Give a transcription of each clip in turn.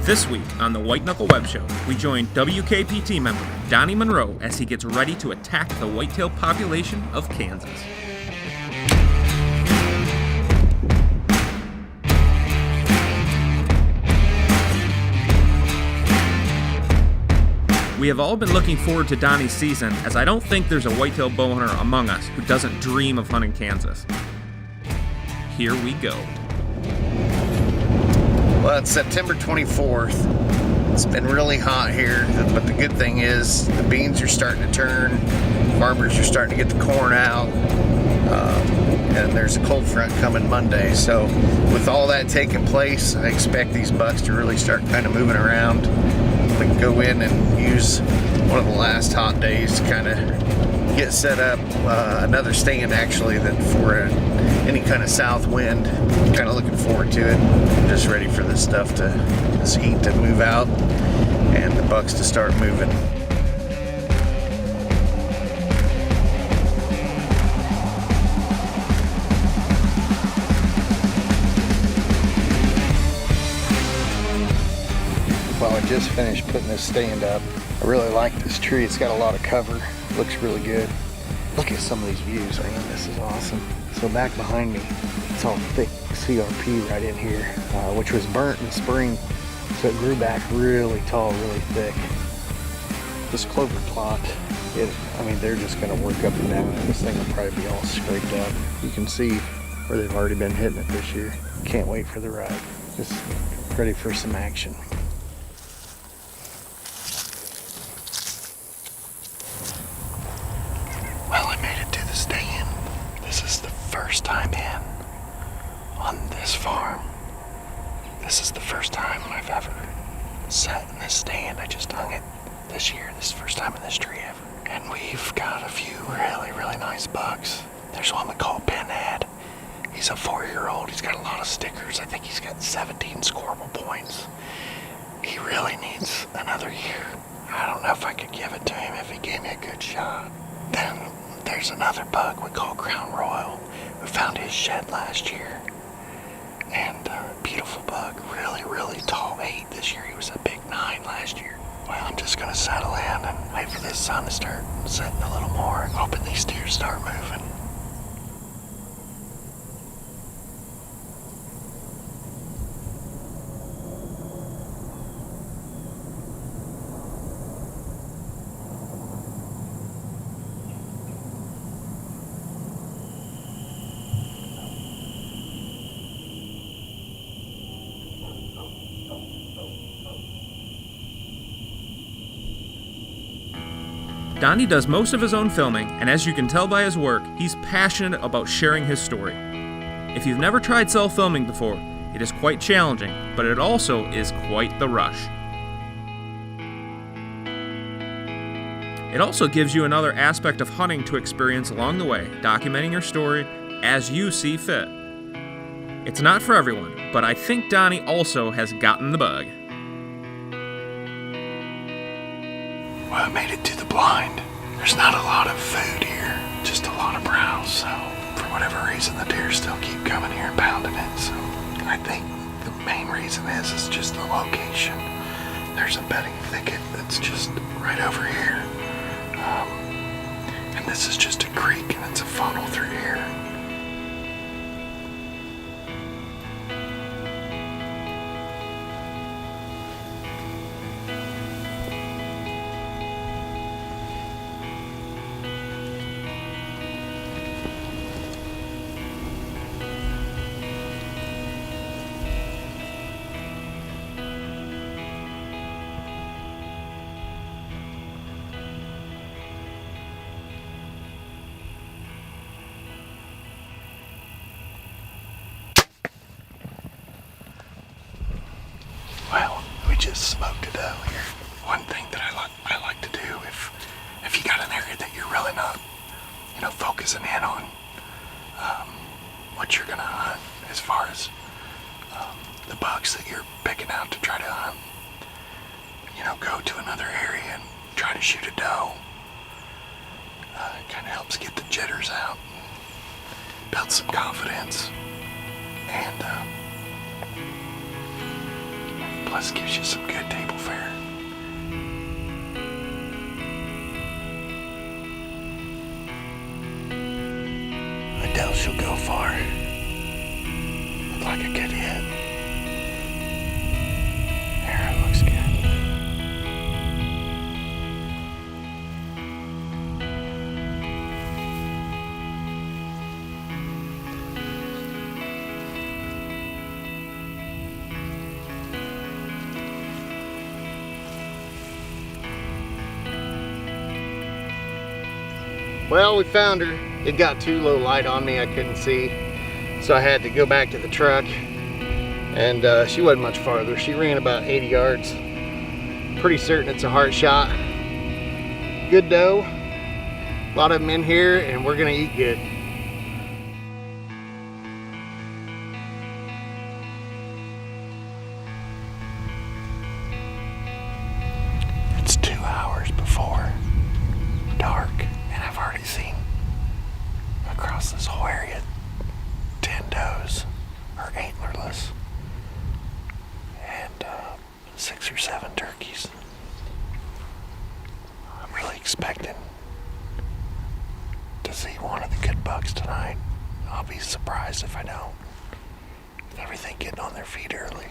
This week on the White Knuckle Web Show, we join WKPT member Donnie Monroe as he gets ready to attack the whitetail population of Kansas. We have all been looking forward to Donnie's season, as I don't think there's a whitetail bow hunter among us who doesn't dream of hunting Kansas. Here we go. Well, it's September 24th. It's been really hot here, but the good thing is the beans are starting to turn. Farmers are starting to get the corn out. And there's a cold front coming Monday. So with all that taking place, I expect these bucks to really start kind of moving around. We can go in and use one of the last hot days to kind of get set up. Another stand actually that for any kind of south wind. Kind of looking forward to it. I'm just ready for this stuff this heat to move out and the bucks to start moving. Well, I just finished putting this stand up. I really like this tree. It's got a lot of cover. Looks really good. Look at some of these views, man. This is awesome. So back behind me, it's all thick CRP right in here, which was burnt in spring. So it grew back really tall, really thick. This clover plot, they're just gonna work up and down. This thing will probably be all scraped up. You can see where they've already been hitting it this year. Can't wait for the ride. Just ready for some action. Well, I made it to the stand. This is the first time in on this farm. This is the first time I've ever sat in this stand. I just hung it this year. This is the first time in this tree ever. And we've got a few really, really nice bucks. There's one we call Pinhead. He's a 4-year-old. He's got a lot of stickers. I think he's got 17 scoreable points. He really needs another year. I don't know if I could give it to him if he gave me a good shot. Then there's another buck we call Crown Royal. We found his shed last year. And a beautiful buck, really, really tall 8 this year. He was a big 9 last year. Well, I'm just gonna settle in and wait for this sun to start setting a little more, hoping these deer start moving. Donnie does most of his own filming, and as you can tell by his work, he's passionate about sharing his story. If you've never tried self-filming before, it is quite challenging, but it also is quite the rush. It also gives you another aspect of hunting to experience along the way, documenting your story as you see fit. It's not for everyone, but I think Donnie also has gotten the bug. Well, I made it to the blind. There's not a lot of food here, just a lot of browse, so for whatever reason the deer still keep coming here and pounding it. So I think the main reason is just the location. There's a bedding thicket that's just right over here. And this is just a creek and it's a funnel through here. Well, we just smoked a doe here. One thing that I like to do if you got an area that you're really not, focusing in on what you're gonna hunt as far as the bucks that you're picking out to try to hunt. Go to another area and try to shoot a doe. It kind of helps get the jitters out, build some confidence, and Plus gives you some good table fare. I doubt she'll go far. Looked like a good hit. Arrow looks good. Well, we found her. It got too low light on me, I couldn't see. So I had to go back to the truck. And she wasn't much farther. She ran about 80 yards. Pretty certain it's a heart shot. Good doe. A lot of them in here, and we're gonna eat good. It's 2 hours before dark, and I've already seen across this whole area 10 does are antlerless and 6 or 7 turkeys. I'm really expecting to see one of the good bucks tonight. I'll be surprised if I don't. With everything getting on their feet early.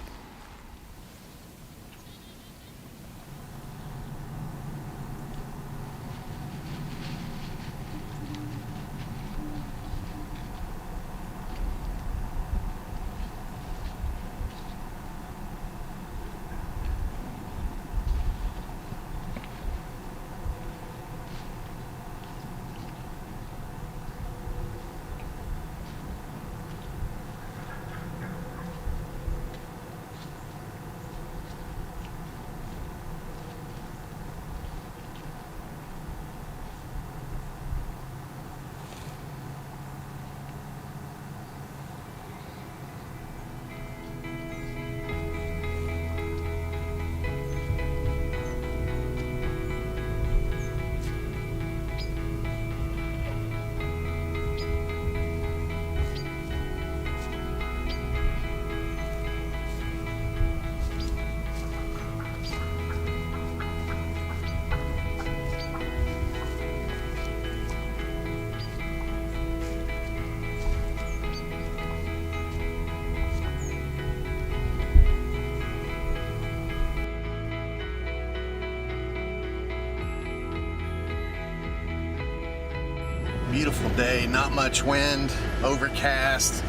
Beautiful day, not much wind, overcast.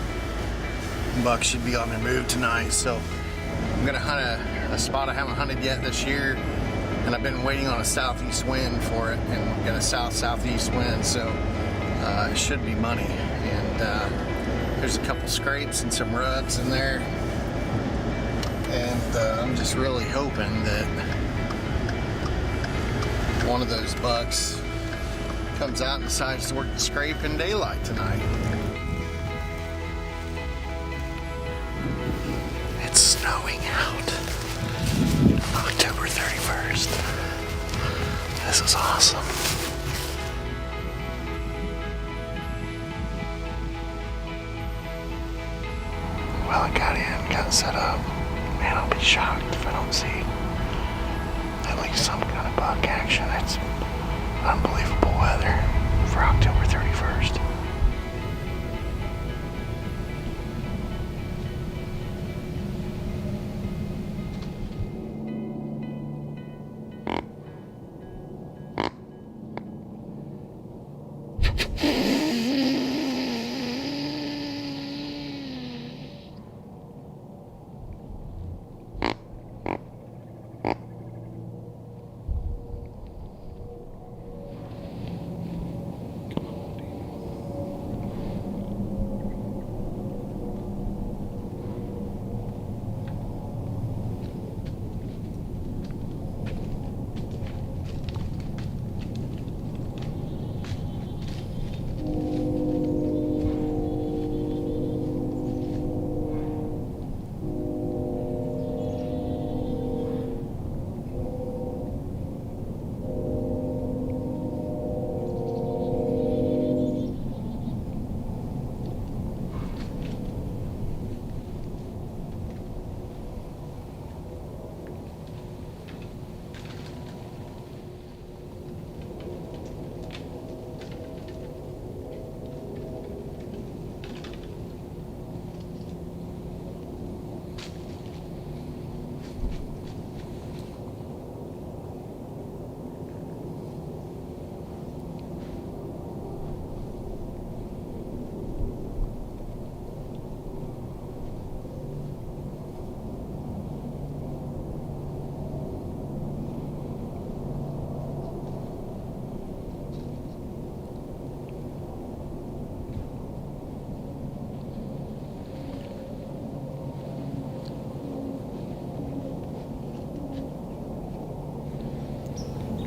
Bucks should be on their move tonight, so I'm gonna hunt a spot I haven't hunted yet this year, and I've been waiting on a southeast wind for it, and we've got a southeast wind, so it should be money. And there's a couple scrapes and some ruds in there, and I'm just really hoping that one of those bucks comes out and decides to work the scrape in daylight tonight. It's snowing out on October 31st. This is awesome. Well, I got in, got set up. Man, I'll be shocked if I don't see at least some kind of buck action. It's unbelievable weather for October 31st.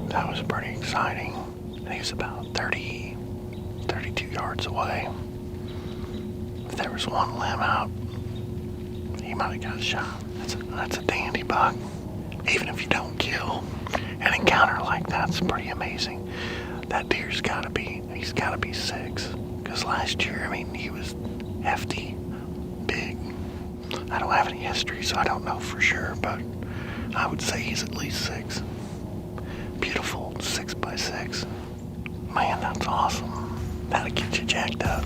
that was pretty exciting. And he was about 32 yards away. If there was one limb out, he might have got shot. That's a dandy buck. Even if you don't kill, an encounter like that's pretty amazing. That deer's gotta be 6. Because last year, I mean, he was hefty, big. I don't have any history, so I don't know for sure, but I would say he's at least 6. Beautiful 6x6. Man, that's awesome. That'll get you jacked up.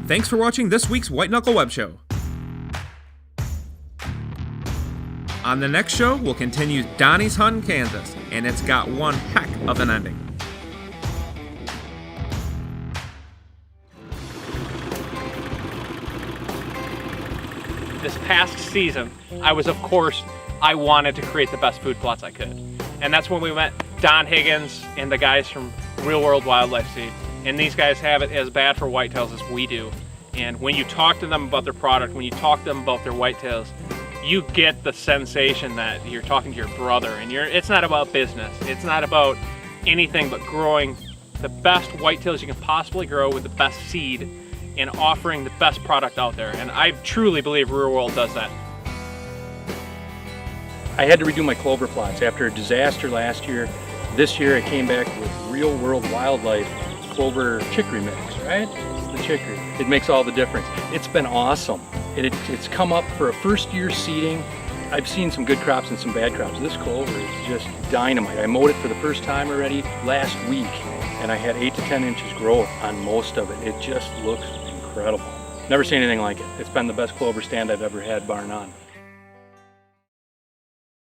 Thanks for watching this week's White Knuckle Web Show. On the next show, we'll continue Donnie's hunt in Kansas, and it's got one heck of an ending. This past season, I wanted to create the best food plots I could. And that's when we met Don Higgins and the guys from Real World Wildlife Seed. And these guys have it as bad for whitetails as we do. And when you talk to them about their product, when you talk to them about their whitetails, you get the sensation that you're talking to your brother. And it's not about business. It's not about anything but growing the best whitetails you can possibly grow with the best seed and offering the best product out there. And I truly believe Real World does that. I had to redo my clover plots after a disaster last year. This year I came back with Real World Wildlife clover chicory mix, right? It's the chicory. It makes all the difference. It's been awesome. It's come up for a first year seeding. I've seen some good crops and some bad crops. This clover is just dynamite. I mowed it for the first time already last week, and I had 8 to 10 inches growth on most of it. It just looks incredible. Never seen anything like it. It's been the best clover stand I've ever had, bar none.